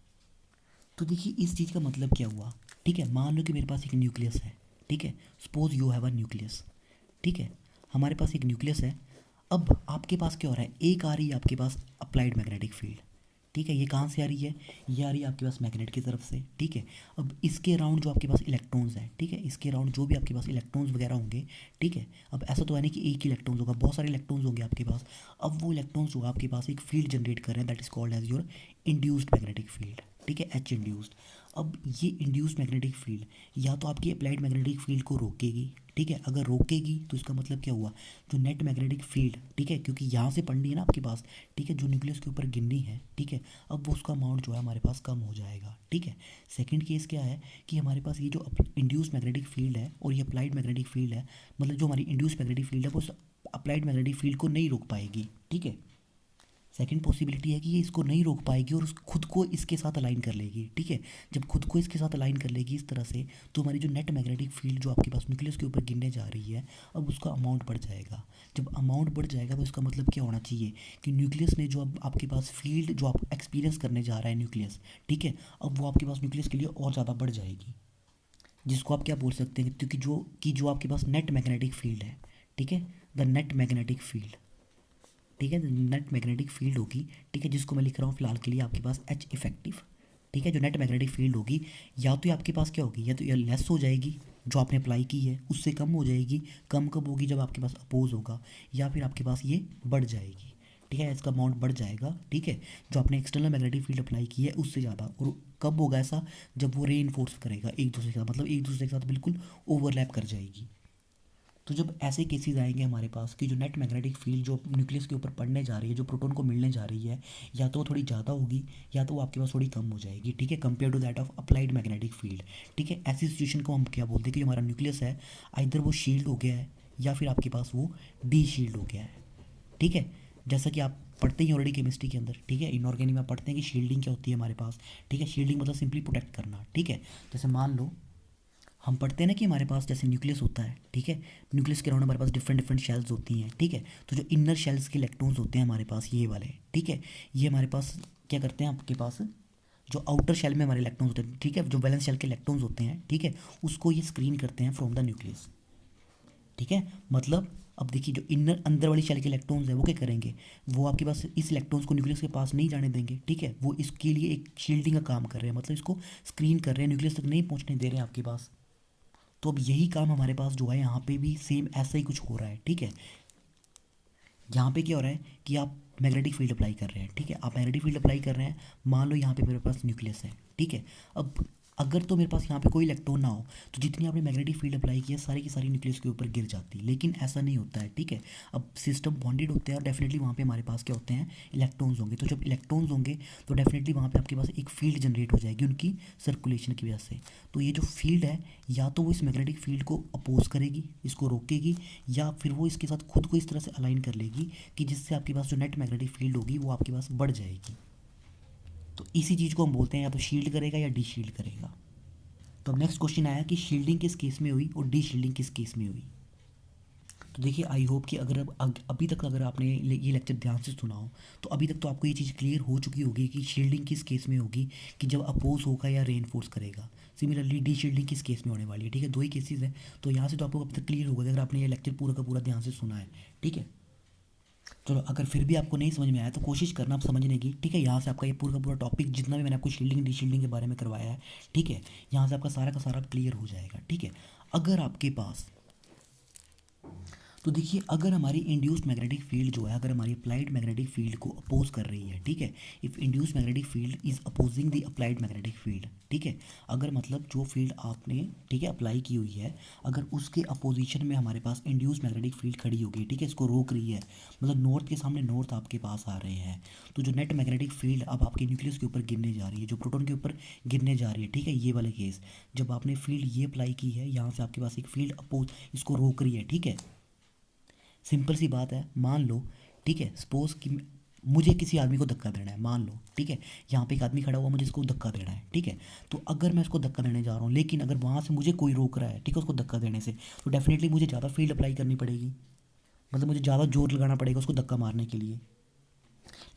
तो देखिए इस चीज़ का मतलब क्या हुआ, ठीक है, मान लो कि मेरे पास एक न्यूक्लियस है, ठीक है, suppose you have a nucleus, ठीक है, हमारे पास एक न्यूक्लियस है। अब आपके पास क्या हो रहा है, एक आ रही है आपके पास अप्लाइड मैग्नेटिक फील्ड, ठीक है, ये कहाँ से आ रही है, ये आ रही है आपके पास मैग्नेट की तरफ से, ठीक है। अब इसके अराउंड जो आपके पास इलेक्ट्रॉन्स हैं, ठीक है, इसके अराउंड जो भी आपके पास इलेक्ट्रॉन्स वगैरह होंगे, ठीक है, अब ऐसा तो है नहीं कि एक ही इलेक्ट्रॉन्स होगा, बहुत सारे इलेक्ट्रॉन्स होंगे आपके पास। अब वो इलेक्ट्रॉन्स जो आपके पास एक फील्ड जनरेट कर रहे हैं that is called as your induced magnetic field, ठीक है, एच इंड्यूस्ड। अब ये इंड्यूस्ड मैग्नेटिक फील्ड या तो आपकी अप्लाइड मैग्नेटिक फील्ड को रोकेगी, ठीक है, अगर रोकेगी तो इसका मतलब क्या हुआ, जो नेट मैग्नेटिक फील्ड, ठीक है, क्योंकि यहाँ से पढ़नी है ना आपके पास, ठीक है, जो न्यूक्लियस के ऊपर गिरनी है, ठीक है, अब वो उसका अमाउंट जो है हमारे पास कम हो जाएगा, ठीक है। सेकंड केस क्या है कि हमारे पास ये जो इंड्यूस मैग्नेटिक फील्ड है और ये अप्लाइड मैग्नेटिक फील्ड है, मतलब जो हमारी इंड्यूस मैग्नेटिक फील्ड है वो अप्लाइड मैग्नेटिक फील्ड को नहीं रोक पाएगी, ठीक है। सेकंड पॉसिबिलिटी है कि ये इसको नहीं रोक पाएगी और खुद को इसके साथ अलाइन कर लेगी, ठीक है। जब खुद को इसके साथ अलाइन कर लेगी इस तरह से, तो हमारी जो नेट मैग्नेटिक फील्ड जो आपके पास न्यूक्लियस के ऊपर गिरने जा रही है, अब उसका अमाउंट बढ़ जाएगा। जब अमाउंट बढ़ जाएगा तो इसका मतलब क्या होना चाहिए कि न्यूक्लियस ने जो अब आपके पास फील्ड जो आप एक्सपीरियंस करने जा रहा है न्यूक्लियस, ठीक है, अब वो आपके पास न्यूक्लियस के लिए और ज़्यादा बढ़ जाएगी, जिसको आप क्या बोल सकते हैं, क्योंकि जो आपके पास नेट मैग्नेटिक फील्ड है, ठीक है, द नेट मैग्नेटिक फील्ड, ठीक है, नेट मैग्नेटिक फील्ड होगी, ठीक है, जिसको मैं लिख रहा हूँ फिलहाल के लिए आपके पास एच इफेक्टिव, ठीक है। जो नेट मैग्नेटिक फील्ड होगी या तो ये आपके पास क्या होगी, या तो ये लेस हो जाएगी जो आपने अप्लाई की है उससे कम हो जाएगी, कम कब होगी जब आपके पास अपोज होगा, या फिर आपके पास ये बढ़ जाएगी, ठीक है, इसका अमाउंट बढ़ जाएगा, ठीक है, जो आपने एक्सटर्नल मैग्नेटिक फील्ड अप्लाई की है उससे ज़्यादा। और कब होगा ऐसा, जब वो रे इन्फोर्स करेगा एक दूसरे के साथ, मतलब एक दूसरे के साथ बिल्कुल ओवरलैप कर जाएगी। तो जब ऐसे केसेस आएंगे हमारे पास कि जो नेट मैग्नेटिक फील्ड जो न्यूक्लियस के ऊपर पड़ने जा रही है, जो प्रोटॉन को मिलने जा रही है, या तो वो थोड़ी ज़्यादा होगी या तो वो आपके पास थोड़ी कम हो जाएगी, ठीक है, compare to that of applied magnetic field, ठीक है। ऐसी सिचुएशन को हम क्या बोलते हैं कि जो हमारा न्यूक्लियस है आइदर वो शील्ड हो गया है या फिर आपके पास वो डी शील्ड हो गया है, ठीक है। जैसा कि आप पढ़ते ही ऑलरेडी केमिस्ट्री के अंदर, ठीक है, इनऑर्गेनिक में पढ़ते हैं कि शील्डिंग क्या होती है हमारे पास, ठीक है। शील्डिंग मतलब सिंपली प्रोटेक्ट करना, ठीक है। जैसे मान लो हम पढ़ते हैं ना कि हमारे पास जैसे न्यूक्लियस होता है, ठीक है, न्यूक्लियस के अराउंड हमारे पास डिफरेंट डिफरेंट शेल्स होती हैं, ठीक है। तो जो इनर शेल्स के इलेक्ट्रॉन्स होते हैं हमारे पास ये वाले, ठीक है, ये हमारे पास क्या करते हैं, आपके पास जो आउटर शेल में हमारे इलेक्ट्रॉन्स होते हैं, ठीक है, जो वैलेंस शेल के इलेक्ट्रॉन्स होते हैं, ठीक है, उसको ये स्क्रीन करते हैं फ्रॉम द न्यूक्लियस, ठीक है। मतलब अब देखिए जो इनर अंदर वाली शेल के इलेक्ट्रॉन्स है वो क्या करेंगे, वो आपके पास इस इलेक्ट्रॉन्स को न्यूक्लियस के पास नहीं जाने देंगे, ठीक है, वो इसके लिए एक शील्डिंग का काम कर रहे हैं, मतलब इसको स्क्रीन कर रहे हैं, न्यूक्लियस तक नहीं पहुंचने दे रहे हैं आपके पास। तो अब यही काम हमारे पास जो है यहाँ पे भी सेम ऐसा ही कुछ हो रहा है, ठीक है। यहाँ पे क्या हो रहा है कि आप मैग्नेटिक फील्ड अप्लाई कर रहे हैं, ठीक है, आप मैग्नेटिक फील्ड अप्लाई कर रहे हैं, मान लो यहाँ पे मेरे पास न्यूक्लियस है, ठीक है। अब अगर तो मेरे पास यहाँ पे कोई इलेक्ट्रॉन ना हो तो जितनी आपने मैग्नेटिक फील्ड अप्लाई की है सारी की सारी न्यूक्लियस के ऊपर गिर जाती, लेकिन ऐसा नहीं होता है, ठीक है। अब सिस्टम बॉन्डेड होते हैं और डेफिनेटली वहाँ पे हमारे पास क्या होते हैं, इलेक्ट्रॉन्स होंगे। तो जब इलेक्ट्रॉन्स होंगे तो डेफिनेटली वहाँ पे आपके पास एक फील्ड जनरेट हो जाएगी उनकी सर्कुलेशन की वजह से। तो ये जो फील्ड है या तो वो इस मैग्नेटिक फील्ड को अपोज करेगी, इसको रोकेगी, या फिर वो इसके साथ खुद को इस तरह से अलाइन कर लेगी कि जिससे आपके पास जो नेट मैग्नेटिक फील्ड होगी वो आपके पास बढ़ जाएगी। तो इसी चीज़ को हम बोलते हैं या तो शील्ड करेगा या डी शील्ड करेगा। तो अब नेक्स्ट क्वेश्चन आया कि शील्डिंग किस केस में हुई और डी शील्डिंग किस केस में हुई। तो देखिए आई होप कि अगर अभी तक अगर आपने ये लेक्चर ध्यान से सुना हो तो अभी तक तो आपको ये चीज़ क्लियर हो चुकी होगी कि शील्डिंग किस केस में होगी, कि जब अपोज होगा या रेनफोर्स करेगा। सिमिलरली डी शील्डिंग किस केस में होने वाली है, ठीक है, दो ही केसेस हैं। तो यहाँ से तो आपको अभी तक क्लियर होगा अगर आपने ये लेक्चर पूरा का पूरा ध्यान से सुना है, ठीक है। चलो अगर फिर भी आपको नहीं समझ में आया तो कोशिश करना आप समझने की, ठीक है। यहाँ से आपका ये पूरा का पूरा टॉपिक जितना भी मैंने आपको शील्डिंग डी शील्डिंग के बारे में करवाया है, ठीक है, यहाँ से आपका सारा का सारा क्लियर हो जाएगा, ठीक है। अगर आपके पास तो देखिए अगर हमारी इंड्यूस्ड मैग्नेटिक फील्ड जो है अगर हमारी अप्लाइड मैग्नेटिक फील्ड को अपोज कर रही है, ठीक है, if induced magnetic field is opposing the applied magnetic field, ठीक है, अगर मतलब जो फील्ड आपने, ठीक है, अप्लाई की हुई है अगर उसके अपोजिशन में हमारे पास इंड्यूस्ड मैग्नेटिक फील्ड खड़ी होगी, ठीक है, इसको रोक रही है, मतलब नॉर्थ के सामने नॉर्थ आपके पास आ रहे हैं, तो जो नेट मैग्नेटिक फील्ड अब आपके न्यूक्लियस के ऊपर गिरने जा रही है, जो प्रोटॉन के ऊपर गिरने जा रही है, ठीक है, ये वाले केस जब आपने फील्ड ये अप्लाई की है, यहाँ से आपके पास एक फील्ड अपोज इसको रोक रही है, ठीक है। सिंपल सी बात है, मान लो, ठीक है, सपोज कि मुझे किसी आदमी को धक्का देना है, मान लो, ठीक है, यहाँ पे एक आदमी खड़ा हुआ मुझे इसको धक्का देना है, ठीक है। तो अगर मैं इसको धक्का देने जा रहा हूँ लेकिन अगर वहाँ से मुझे कोई रोक रहा है, ठीक है, उसको धक्का देने से, तो डेफिनेटली मुझे ज़्यादा फील्ड अप्लाई करनी पड़ेगी, मतलब मुझे ज़्यादा जोर लगाना पड़ेगा उसको धक्का मारने के लिए।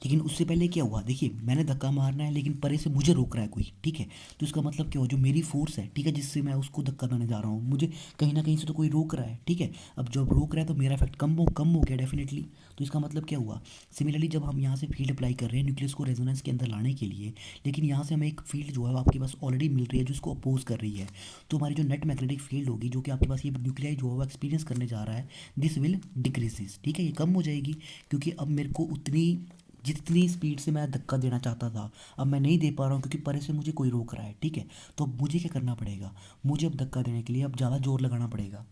लेकिन उससे पहले क्या हुआ, देखिए मैंने धक्का मारना है लेकिन परे से मुझे रोक रहा है कोई, ठीक है, तो इसका मतलब क्या हुआ, जो मेरी फोर्स है, ठीक है, जिससे मैं उसको धक्का देने जा रहा हूँ, मुझे कहीं ना कहीं से तो कोई रोक रहा है, ठीक है। अब जब रोक रहा है तो मेरा इफेक्ट कम हो गया डेफिनेटली। तो इसका मतलब क्या हुआ, सिमिलरली जब हम यहाँ से फील्ड अप्लाई कर रहे हैं न्यूक्लियस को रेजोनेंस के अंदर लाने के लिए, लेकिन यहाँ से हमें एक फील्ड जो है आपके पास ऑलरेडी मिल रही है जो इसको अपोज कर रही है, तो हमारी जो नेट मैग्नेटिक फील्ड होगी जो कि आपके पास ये न्यूक्लियाई जो है वो एक्सपीरियंस करने जा रहा है, दिस विल डिक्रीजेस, ठीक है, ये कम हो जाएगी क्योंकि अब मेरे को उतनी जितनी स्पीड से मैं धक्का देना चाहता था अब मैं नहीं दे पा रहा हूँ क्योंकि परे से मुझे कोई रोक रहा है, ठीक है। तो अब मुझे क्या करना पड़ेगा, मुझे अब धक्का देने के लिए अब ज़्यादा जोर लगाना पड़ेगा।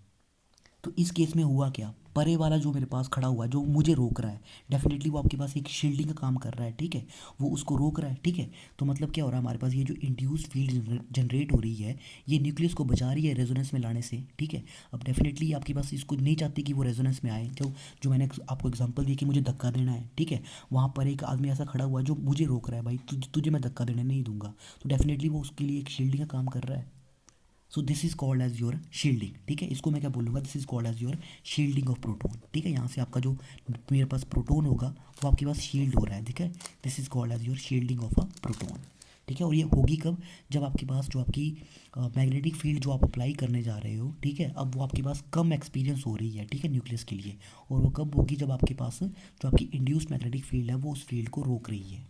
तो इस केस में हुआ क्या, परे वाला जो मेरे पास खड़ा हुआ है जो मुझे रोक रहा है, डेफिनेटली वो आपके पास एक शील्डिंग का काम कर रहा है, ठीक है। वो उसको रोक रहा है, ठीक है। तो मतलब क्या हो रहा है, हमारे पास ये जो इंड्यूस फील्ड जनरेट हो रही है ये न्यूक्लियस को बचा रही है रेजोनेंस में लाने से, ठीक है। अब डेफिनेटली आपके पास इसको नहीं चाहती कि वो रेजोनेंस में आए। जो जो मैंने आपको एग्जांपल दिया कि मुझे धक्का देना है, ठीक है, वहाँ पर एक आदमी ऐसा खड़ा हुआ है जो मुझे रोक रहा है, भाई तुझे मैं धक्का देने नहीं दूंगा। तो डेफिनेटली वो उसके लिए एक शील्डिंग का काम कर रहा है। So this is called as your shielding, ठीक है। इसको मैं क्या बोलूँगा, this is called as your shielding of proton, ठीक है। यहाँ से आपका जो मेरे पास प्रोटोन होगा वो आपके पास शील्ड हो रहा है, ठीक है। This is called as your shielding of a proton, ठीक है। और ये होगी कब, जब आपके पास जो आपकी मैग्नेटिक फील्ड जो आप अप्लाई करने जा रहे हो, ठीक है, अब वो आपके पास कम एक्सपीरियंस हो रही है, ठीक है, न्यूक्लियस के लिए। और वो कब होगी, जब आपके पास जो आपकी इंड्यूस्ड मैग्नेटिक फील्ड है वो उस फील्ड को रोक रही है।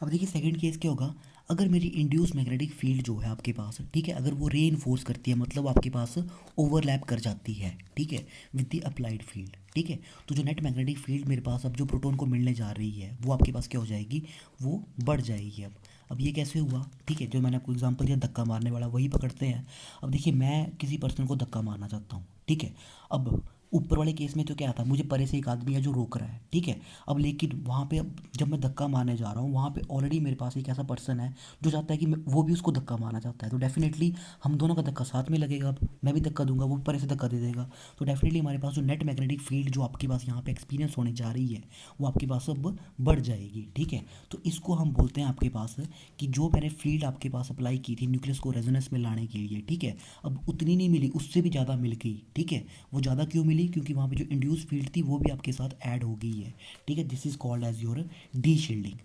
अब देखिए सेकंड केस क्या होगा, अगर मेरी इंड्यूस मैग्नेटिक फील्ड जो है आपके पास, ठीक है, अगर वो रे इन्फोर्स करती है, मतलब आपके पास ओवरलैप कर जाती है, ठीक है, विद द अप्लाइड फील्ड, ठीक है। तो जो नेट मैग्नेटिक फील्ड मेरे पास अब जो प्रोटॉन को मिलने जा रही है वो आपके पास क्या हो जाएगी, वो बढ़ जाएगी। अब ये कैसे हुआ, ठीक है, जो मैंने आपको एग्जांपल दिया धक्का मारने वाला वही पकड़ते हैं। अब देखिए मैं किसी पर्सन को धक्का मारना चाहता हूँ, ठीक है। अब ऊपर वाले केस में तो क्या था, मुझे परे से एक आदमी है जो रोक रहा है, ठीक है। अब लेकिन वहाँ पे अब जब मैं धक्का मारने जा रहा हूँ वहाँ पे ऑलरेडी मेरे पास एक ऐसा पर्सन है जो चाहता है कि वो भी उसको धक्का मारना चाहता है। तो डेफिनेटली हम दोनों का धक्का साथ में लगेगा। अब मैं भी धक्का दूंगा, वो परे से धक्का दे देगा। तो डेफिनेटली हमारे पास जो नेट मैग्नेटिक फील्ड जो आपके पास यहाँ पे एक्सपीरियंस होने जा रही है वो आपके पास अब बढ़ जाएगी, ठीक है। तो इसको हम बोलते हैं आपके पास कि जो मैंने फील्ड आपके पास अप्लाई की थी न्यूक्लियस को रेजोनेंस में लाने के लिए, ठीक है, अब उतनी नहीं मिली, उससे भी ज़्यादा मिल गई, ठीक है। वो ज़्यादा क्यों मिली, क्योंकि वहाँ पे जो इंड्यूस फील्ड थी वो भी आपके साथ ऐड हो गई है, ठीक है। This is called as your deshielding,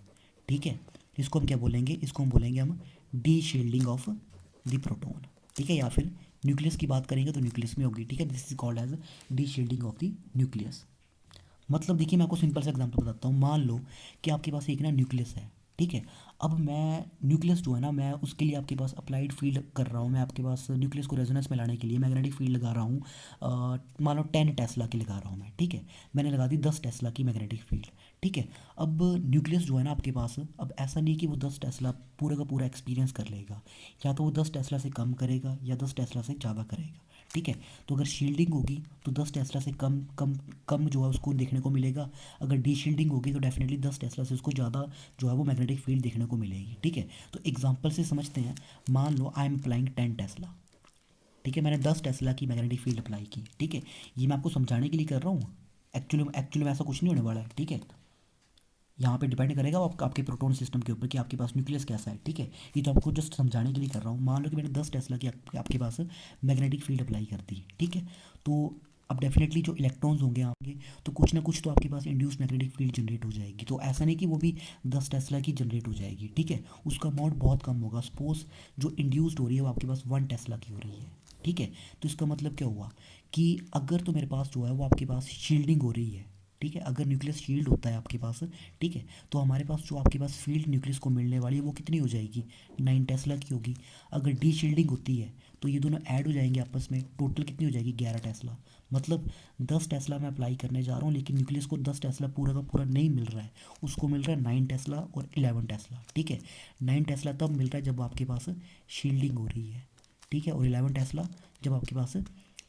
ठीक है। इसको हम क्या बोलेंगे, इसको हम बोलेंगे हम D shielding of the proton, ठीक है। या फिर न्यूक्लियस की बात करेंगे तो न्यूक्लियस में होगी, ठीक है। This is called as deshielding of the nucleus. मतलब देखिए मैं आपको सिंपल सा एग्जांपल बताता हूँ। मान लो कि आपके पास एक ना न्यूक्लियस है, ठीक है। अब मैं न्यूक्लियस जो है ना, मैं उसके लिए आपके पास अप्लाइड फील्ड कर रहा हूँ, मैं आपके पास न्यूक्लियस को रेजोनेंस में लाने के लिए मैग्नेटिक फील्ड लगा रहा हूँ। मान लो 10 टेस्ला की लगा रहा हूँ मैं, ठीक है। मैंने लगा दी 10 टेस्ला की मैग्नेटिक फील्ड, ठीक है। अब न्यूक्लियस जो है ना आपके पास, अब ऐसा नहीं कि वो 10 टेस्ला पूरे का पूरा एक्सपीरियंस कर लेगा, या तो वो 10 टेस्ला से कम करेगा या 10 टेस्ला से ज़्यादा करेगा, ठीक है। तो अगर शील्डिंग होगी तो 10 टेस्ला से कम कम कम जो है उसको देखने को मिलेगा। अगर डी शील्डिंग होगी तो डेफिनेटली 10 टेस्ला से उसको ज़्यादा जो है वो मैग्नेटिक फील्ड देखने को मिलेगी, ठीक है। तो एग्जांपल से समझते हैं। मान लो आई एम अप्लाइंग 10 टेस्ला, ठीक है, मैंने 10 टेस्ला की मैग्नेटिक फील्ड अप्लाई की, ठीक है। ये मैं आपको समझाने के लिए कर रहा हूँ, एक्चुअली में ऐसा कुछ नहीं होने वाला है, ठीक है। यहाँ पे डिपेंड करेगा आपके प्रोटॉन सिस्टम के ऊपर कि आपके पास न्यूक्लियस कैसा है, ठीक है। ये तो आपको जस्ट समझाने के लिए कर रहा हूँ। मान लो कि मैंने 10 टेस्ला की आपके पास मैग्नेटिक फील्ड अप्लाई कर दी, ठीक है। तो अब डेफिनेटली जो इलेक्ट्रॉन्स होंगे आपके, तो कुछ ना कुछ तो आपके पास इंड्यूस मैग्नेटिक फील्ड जनरेट हो जाएगी। तो ऐसा नहीं कि वो भी 10 टेस्ला की जनरेट हो जाएगी, ठीक है। उसका अमाउंट बहुत कम होगा। सपोज जो इंड्यूस्ड हो रही है वो आपके पास 1 टेस्ला की हो रही है, ठीक है। तो इसका मतलब क्या हुआ कि अगर तो मेरे पास जो है वो आपके पास शील्डिंग हो रही है, ठीक है। अगर न्यूक्लियस शील्ड होता है आपके पास, ठीक है, तो हमारे पास जो आपके पास फील्ड न्यूक्लियस को मिलने वाली है वो कितनी हो जाएगी, 9 टेस्ला की होगी। अगर डी शील्डिंग होती है तो ये दोनों ऐड हो जाएंगे आपस में, टोटल कितनी हो जाएगी, 11 टेस्ला। मतलब 10 टेस्ला मैं अप्लाई करने जा रहा हूँ लेकिन न्यूक्लियस को 10 टेस्ला पूरा का पूरा नहीं मिल रहा है, उसको मिल रहा है 9 टेस्ला और 11 टेस्ला, ठीक है। 9 टेस्ला तब मिल रहा है जब आपके पास शील्डिंग हो रही है, ठीक है, और 11 टेस्ला जब आपके पास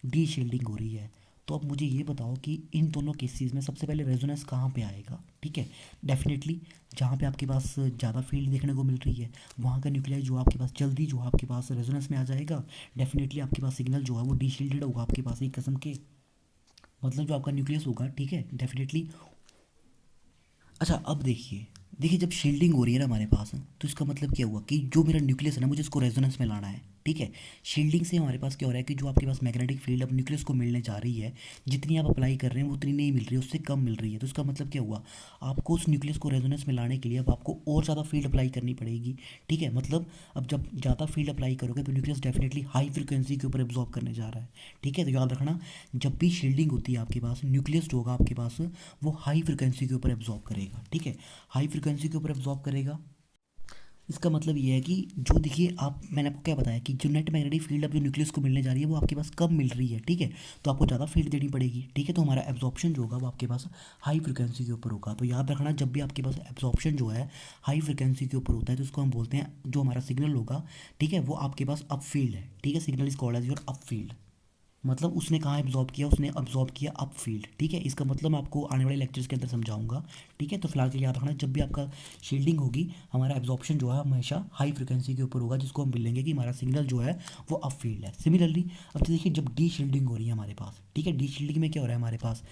डी शील्डिंग हो रही है। तो अब मुझे ये बताओ कि इन दोनों केसेस में सबसे पहले रेजोनेंस कहाँ पे आएगा, ठीक है। डेफिनेटली जहाँ पे आपके पास ज़्यादा फील्ड देखने को मिल रही है वहाँ का न्यूक्लियाई जो आपके पास जल्दी जो आपके पास रेजोनेंस में आ जाएगा। डेफिनेटली आपके पास सिग्नल जो है वो डीशील्डेड होगा आपके पास एक किस्म के, मतलब जो आपका न्यूक्लियस होगा, ठीक है, डेफिनेटली। अच्छा अब देखिए जब शील्डिंग हो रही है ना हमारे पास, तो इसका मतलब क्या हुआ कि जो मेरा न्यूक्लियस है ना मुझे इसको रेजोनेंस में लाना है, ठीक है। शील्डिंग से हमारे पास क्या हो रहा है कि जो आपके पास मैग्नेटिक फील्ड अब न्यूक्लियस को मिलने जा रही है, जितनी आप अप्लाई कर रहे हैं वो उतनी नहीं मिल रही है, उससे कम मिल रही है। तो इसका मतलब क्या हुआ, आपको उस न्यूक्लियस को रेजोनेंस में लाने के लिए अब आपको और ज़्यादा फील्ड अप्लाई करनी पड़ेगी, ठीक है। मतलब अब जब ज़्यादा फील्ड अप्लाई करोगे तो न्यूक्लियस डेफिनेटली हाई फ्रिक्वेंसी के ऊपर एब्जॉर्ब करने जा रहा है, ठीक है। तो याद रखना जब भी शील्डिंग होती है आपके पास, न्यूक्लियस जो होगा आपके पास वो हाई फ्रिक्वेंसी के ऊपर एब्जॉर्ब करेगा, ठीक है, हाई फ्रिक्वेंसी के ऊपर एब्जॉर्ब करेगा। इसका मतलब ये है कि जो देखिए आप, मैंने आपको क्या बताया कि जो नेट मैग्नेटिक फील्ड अब जो न्यूक्लियस को मिलने जा रही है वो आपके पास कम मिल रही है, ठीक है। तो आपको ज़्यादा फील्ड देनी पड़ेगी, ठीक है। तो हमारा एब्जॉर्प्शन जो होगा वो आपके पास हाई फ्रिक्वेंसी के ऊपर होगा। तो याद रखना, जब भी आपके पास एब्जॉर्प्शन जो है हाई फ्रिक्वेंसी के ऊपर होता है तो उसको हम बोलते हैं, जो हमारा सिग्नल होगा, ठीक है, वो आपके पास अप फील्ड है, ठीक है। Signal is called as your upfield. मतलब उसने कहाँ एब्जॉर्ब किया, उसने अब्जॉर्ब किया अप फील्ड, ठीक है। इसका मतलब मैं आपको आने वाले लेक्चर्स के अंदर समझाऊंगा, ठीक है। तो फिलहाल के लिए याद रखना, जब भी आपका शील्डिंग होगी हमारा एब्जॉर्प्शन जो है हमेशा हाई फ्रिक्वेंसी के ऊपर होगा, जिसको हम बोलेंगे कि हमारा सिग्नल जो है वो अप फील्ड है। सिमिलरली अब तो देखिए, जब डी शील्डिंग हो रही है हमारे पास, ठीक है, डी शील्डिंग में क्या हो रहा है हमारे पास,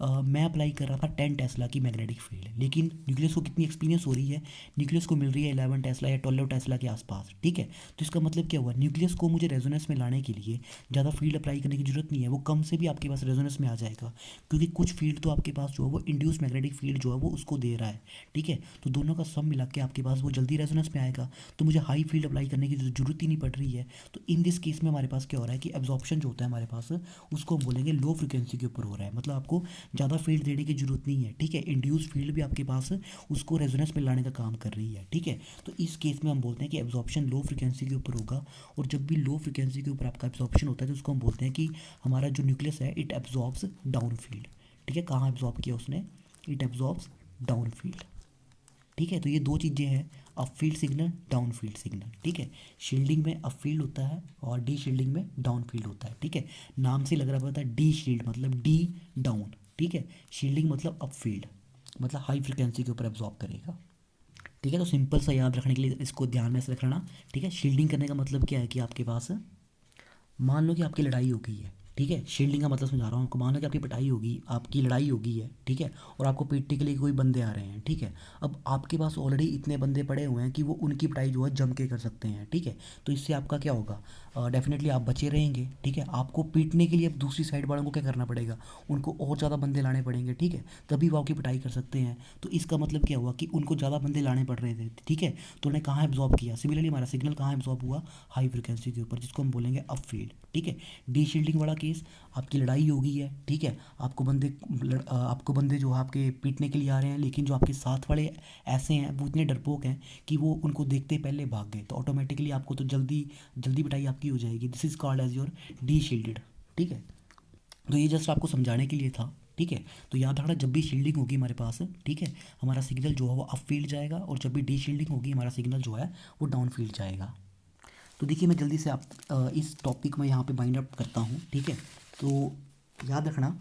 मैं अप्लाई कर रहा था 10 टेस्ला की मैग्नेटिक फील्ड, लेकिन न्यूक्लियस को कितनी एक्सपीरियंस हो रही है, न्यूक्लियस को मिल रही है 11 टेस्ला या 12 टेस्ला के आसपास, ठीक है। तो इसका मतलब क्या हुआ, न्यूक्लियस को मुझे रेजोनेंस में लाने के लिए ज़्यादा फील्ड अप्लाई करने की जरूरत नहीं है, वो कम से भी आपके पास रेजोनेंस में आ जाएगा, क्योंकि कुछ फील्ड तो आपके पास जो है वो इंड्यूस मैग्नेटिक फील्ड जो है वो उसको दे रहा है, ठीक है। तो दोनों का सम मिला के आपके पास वो जल्दी रेजोनेंस में आएगा, तो मुझे हाई फील्ड अप्लाई करने की जरूरत ही नहीं पड़ रही है। तो इन दिस केस में हमारे पास क्या हो रहा है कि एब्जॉर्प्शन जो होता है हमारे पास, उसको हम बोलेंगे लो फ्रिक्वेंसी के ऊपर हो रहा है। मतलब आपको ज़्यादा फील्ड देने की जरूरत नहीं है, ठीक है। इंड्यूस फील्ड भी आपके पास उसको रेजोनेंस में लाने का काम कर रही है, ठीक है। तो इस केस में हम बोलते हैं कि एब्जॉर्प्शन लो फ्रिक्वेंसी के ऊपर होगा, और जब भी लो फ्रिक्वेंसी के ऊपर आपका एब्जॉर्प्शन होता है तो उसको हम बोलते हैं कि हमारा जो न्यूक्लियस है इट एब्जॉर्ब्स डाउन फील्ड, ठीक है। कहाँ एब्जॉर्ब किया उसने, इट एब्जॉर्ब्स डाउन फील्ड, ठीक है। तो ये दो चीज़ें हैं, up field signal, down field signal, ठीक है। शील्डिंग में अप फील्ड होता है और डी शील्डिंग में डाउन फील्ड होता है, ठीक है। नाम से लग रहा पता है, डी शील्ड मतलब डी डाउन, ठीक है। शील्डिंग मतलब अप फील्ड, मतलब हाई फ्रिक्वेंसी के ऊपर एब्जॉर्ब करेगा, ठीक है। तो सिंपल सा याद रखने के लिए इसको ध्यान में से रखना, ठीक है। शील्डिंग करने का मतलब क्या है कि आपके पास, मान लो कि आपकी लड़ाई हो गई है, ठीक है। शील्डिंग का मतलब समझा रहा हूँ आपको, मान लो कि आपकी पिटाई होगी, आपकी लड़ाई होगी है, ठीक है, और आपको पीटने के लिए कोई बंदे आ रहे हैं, ठीक है। अब आपके पास ऑलरेडी इतने बंदे पड़े हुए हैं कि वो उनकी पिटाई जो है जम के कर सकते हैं, ठीक है। तो इससे आपका क्या होगा, डेफिनेटली आप बचे रहेंगे, ठीक है। आपको पीटने के लिए अब दूसरी साइड वालों को क्या करना पड़ेगा, उनको और ज़्यादा बंदे लाने पड़ेंगे, ठीक है, तभी वो आपकी पिटाई कर सकते हैं। तो इसका मतलब क्या हुआ कि उनको ज़्यादा बंदे लाने पड़ रहे थे, ठीक है। तो उन्हें कहाँ एब्जॉर्ब किया, सिमिलरली हमारा सिग्नल कहाँ एब्जॉर्ब हुआ, हाई फ्रिक्वेंसी के ऊपर, जिसको हम बोलेंगे अप फील्ड, ठीक है। डी शील्डिंग वाला केस, आपकी लड़ाई हो गई है, ठीक है, आपको बंदे जो आपके पीटने के लिए आ रहे हैं, लेकिन जो आपके साथ वाले ऐसे हैं वो इतने डरपोक हैं कि वो उनको देखते ही पहले भाग गए, तो ऑटोमेटिकली आपको तो जल्दी जल्दी पिटाई आपकी हो जाएगी। This is called as your deshielded, ठीक है। तो ये जस्ट आपको समझाने के लिए था, ठीक है। तो याद रखना, जब भी शील्डिंग होगी हमारे पास, ठीक है, हमारा सिग्नल जो है वो अप फील्ड जाएगा, और जब भी डी शील्डिंग होगी हमारा सिग्नल जो है वो डाउन फील्ड जाएगा। तो देखिए, मैं जल्दी से आप इस टॉपिक में यहाँ पे बाइंड अप करता हूँ, ठीक है। तो याद रखना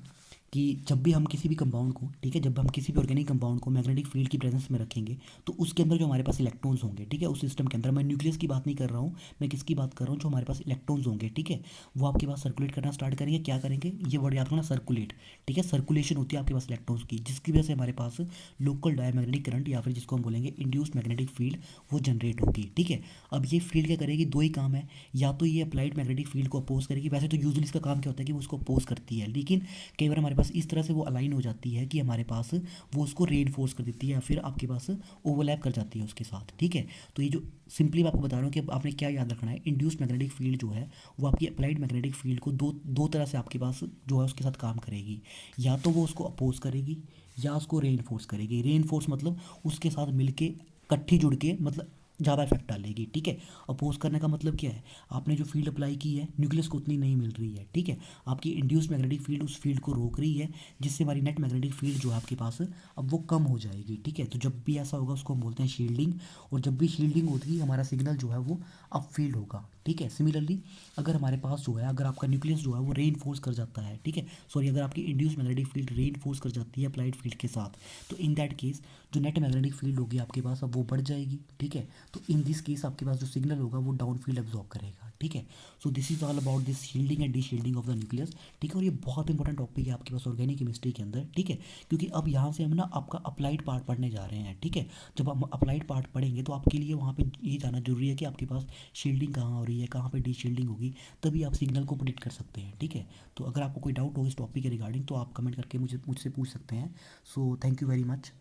कि जब भी हम किसी भी कंपाउंड को, ठीक है, जब हम किसी भी ऑर्गेनिक कंपाउंड को मैग्नेटिक फील्ड की प्रेजेंस में रखेंगे तो उसके अंदर जो हमारे पास इलेक्ट्रॉन्स होंगे, ठीक है, उस सिस्टम के अंदर, मैं न्यूक्लियस की बात नहीं कर रहा हूँ, मैं किसकी बात कर रहा हूँ, जो हमारे पास इलेक्ट्रॉन्स होंगे, ठीक है, वो आपके पास सर्कुलेट करना स्टार्ट करेंगे। क्या करेंगे, ये वर्ड याद रखना, सर्कुलेट, ठीक है। सर्कुलेशन होती है आपके पास इलेक्ट्रॉन्स की, जिसकी वजह से हमारे पास लोकल डायमैग्नेटिक करंट, या फिर जिसको हम बोलेंगे इंड्यूस्ड मैग्नेटिक फील्ड, वो जनरेट होगी, ठीक है। अब ये फील्ड क्या करेगी, दो ही काम है, या तो ये अप्लाइड मैग्नेटिक फील्ड को अपोज करेगी, वैसे तो यूजुअली इसका काम क्या होता है कि वो उसको अपोज करती है, लेकिन कई बार हमारे पास इस तरह से वो अलाइन हो जाती है कि हमारे पास वो उसको रेनफोर्स कर देती है, या फिर आपके पास ओवरलैप कर जाती है उसके साथ, ठीक है। तो ये जो सिंपली मैं आपको बता रहा हूँ कि आपने क्या याद रखना है, इंड्यूस्ड मैग्नेटिक फील्ड जो है वो आपकी अप्लाइड मैग्नेटिक फील्ड को दो दो तरह से आपके पास जो है उसके साथ काम करेगी, या तो वो उसको अपोज करेगी या उसको रेनफोर्स करेगी। रेनफोर्स मतलब उसके साथ मिलके इकट्ठी जुड़ के मतलब ज़्यादा इफेक्ट डालेगी, ठीक है। अपोज करने का मतलब क्या है, आपने जो फील्ड अप्लाई की है न्यूक्लियस को उतनी नहीं मिल रही है, ठीक है। आपकी इंड्यूस्ड मैग्नेटिक फील्ड उस फील्ड को रोक रही है, जिससे हमारी नेट मैग्नेटिक फील्ड जो है आपके पास अब वो कम हो जाएगी, ठीक है। तो जब भी ऐसा होगा उसको हम बोलते हैं शील्डिंग, और जब भी शील्डिंग होती है हमारा सिग्नल जो है वो अप फील्ड होगा, ठीक है। सिमिलरली अगर हमारे पास जो है, अगर आपका न्यूक्लियस जो है वो रेनफोर्स कर जाता है, ठीक है, सॉरी, अगर आपकी इंड्यूस्ड मैग्नेटिक फील्ड रेनफोर्स कर जाती है अप्लाइड फील्ड के साथ, तो इन दैट केस जो नेट मैग्नेटिक फील्ड होगी आपके पास अब वो बढ़ जाएगी, ठीक है। तो इन दिस केस आपके पास जो सिग्नल होगा वो डाउन फील्ड एब्जॉर्ब करेगा, ठीक है। So this is all about this shielding and deshielding of the nucleus, ठीक है। और ये बहुत इंपॉर्टेंट टॉपिक है आपके पास ऑर्गेनिक केमिस्ट्री के अंदर, ठीक है, क्योंकि अब यहाँ से हम ना आपका अप्लाइड पार्ट पढ़ने जा रहे हैं, ठीक है। जब हम अप्लाइड पार्ट पढ़ेंगे तो आपके लिए वहाँ पे ये जाना जरूरी है कि आपके पास शील्डिंग कहाँ हो रही है, कहाँ पे डी शील्डिंग होगी, तभी आप सिग्नल को प्रेडिक्ट कर सकते हैं, ठीक है। तो अगर आपको कोई डाउट हो इस टॉपिक के रिगार्डिंग तो आप कमेंट करके मुझसे पूछ सकते हैं। So thank you very much.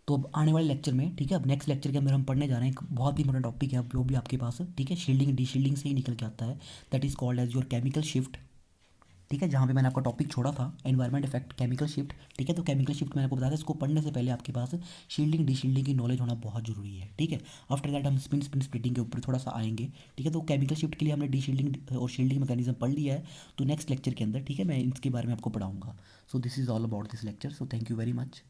तो अब आने वाले लेक्चर में, ठीक है, अब नेक्स्ट लेक्चर के अंदर हम पढ़ने जा रहे हैं एक बहुत ही इंपॉर्टेंट टॉपिक है जो भी आपके पास है, ठीक है, शील्डिंग डी शील्डिंग से ही निकल के आता है, that is called as your chemical shift, ठीक है, जहाँ पे मैंने आपका टॉपिक छोड़ा था एनवायरनमेंट इफेक्ट केमिकल शिफ्ट। ठीक है, तो केमिकल शिफ्ट मैंने आपको बताया था, इसको पढ़ने से पहले आपके पास शील्डिंग डीशील्डिंग की नॉलेज होना बहुत जरूरी है। ठीक है, आफ्टर दैट हम स्पिन स्पिन स्प्लिटिंग के ऊपर थोड़ा सा आएंगे। ठीक है, तो केमिकल शिफ्ट के लिए हमने डीशील्डिंग और शील्डिंग मैकेनिज्म पढ़ लिया है, तो नेक्स्ट लेक्चर के अंदर ठीक है मैं इसके बारे में आपको पढ़ाऊंगा। So this is all about this lecture, so thank you very much.